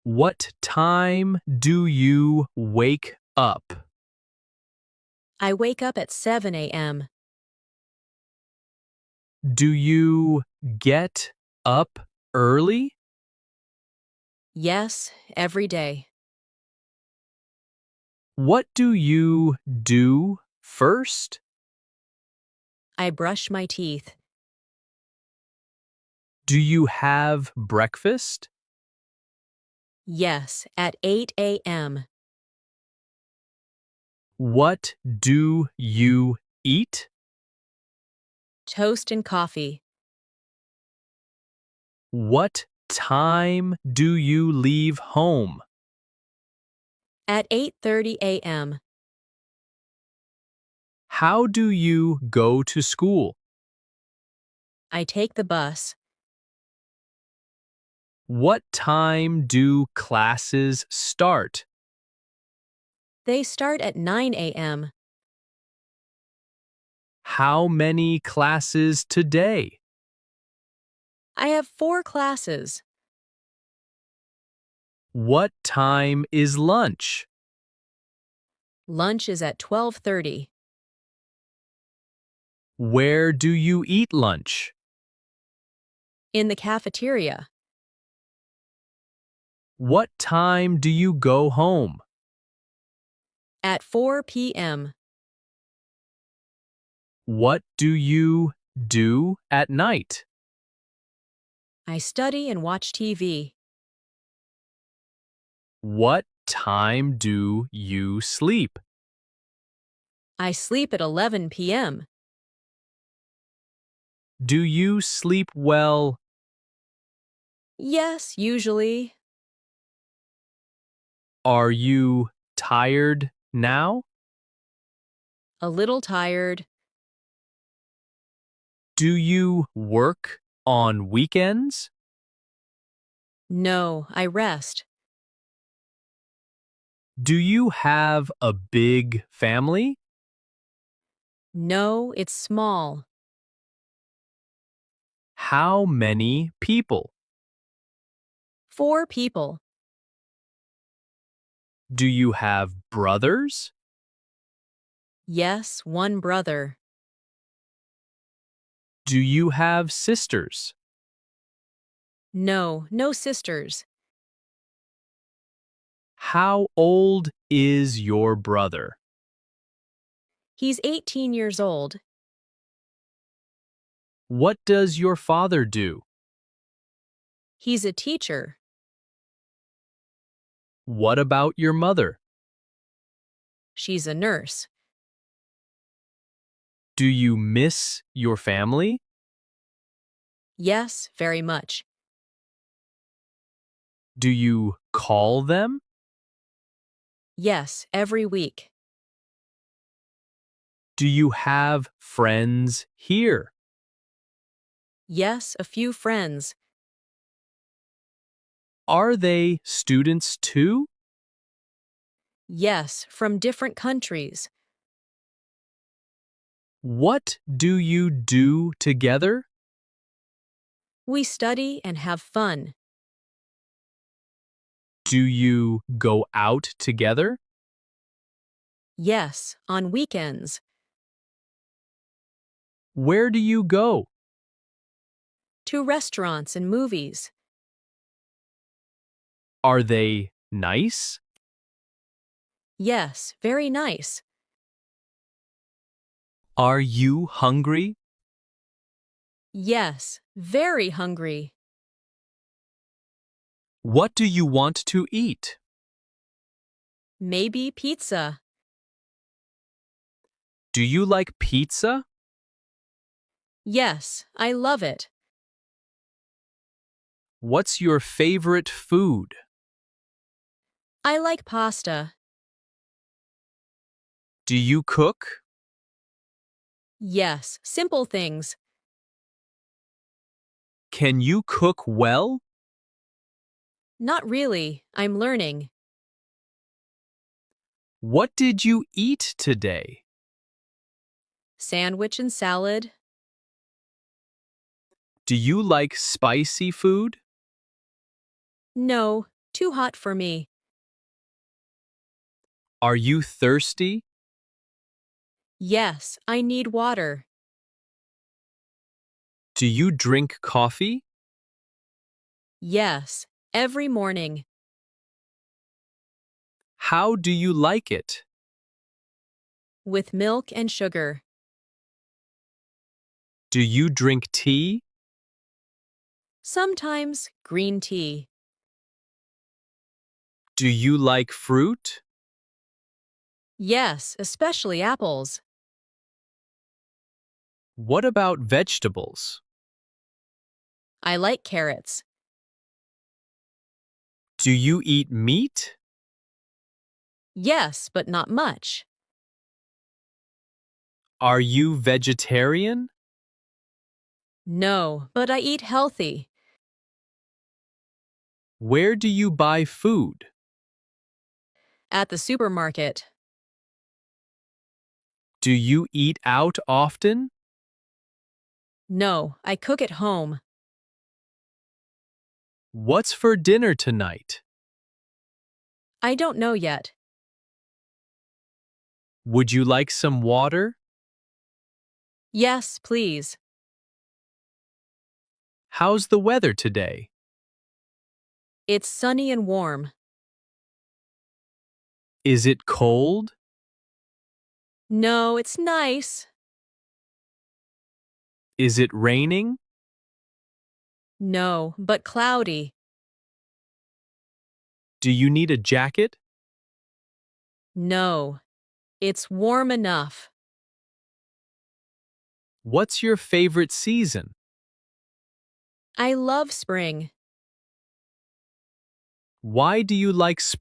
What time do you wake up? I wake up at 7 a.m. Do you get up early? Yes, every day. What do you do first? I brush my teeth. Do you have breakfast? Yes, at 8 a.m. What do you eat? Toast and coffee. What time do you leave home? At 8:30 a.m. How do you go to school? I take the bus. What time do classes start? They start at 9 a.m. How many classes today? I have 4 classes. What time is lunch? Lunch is at 12:30. Where do you eat lunch? In the cafeteria. What time do you go home? At 4 p.m. What do you do at night? I study and watch TV. What time do you sleep? I sleep at 11 p.m. Do you sleep well? Yes, usually. Are you tired now? A little tired. Do you work on weekends? No, I rest. Do you have a big family? No, it's small. How many people? 4 people. Do you have brothers? Yes, 1 brother. Do you have sisters? No, no sisters. How old is your brother? He's 18 years old. What does your father do? He's a teacher. What about your mother? She's a nurse. Do you miss your family? Yes, very much. Do you call them? Yes, every week. Do you have friends here? Yes, a few friends. Are they students too? Yes, from different countries. What do you do together? We study and have fun. Do you go out together? Yes, on weekends. Where do you go? To restaurants and movies. Are they nice? Yes, very nice. Are you hungry? Yes, very hungry. What do you want to eat? Maybe pizza. Do you like pizza? Yes, I love it. What's your favorite food? I like pasta. Do you cook? Yes, simple things. Can you cook well? Not really, I'm learning. What did you eat today? Sandwich and salad. Do you like spicy food? No, too hot for me. Are you thirsty? Yes, I need water. Do you drink coffee? Yes, every morning. How do you like it? With milk and sugar. Do you drink tea? Sometimes green tea. Do you like fruit? Yes, especially apples. What about vegetables? I like carrots. Do you eat meat? Yes, but not much. Are you vegetarian? No, but I eat healthy. Where do you buy food? At the supermarket. Do you eat out often? No, I cook at home. What's for dinner tonight? I don't know yet. Would you like some water? Yes, please. How's the weather today? It's sunny and warm. Is it cold? No, it's nice. Is it raining? No, but cloudy. Do you need a jacket? No, it's warm enough. What's your favorite season? I love spring. Why do you like spring?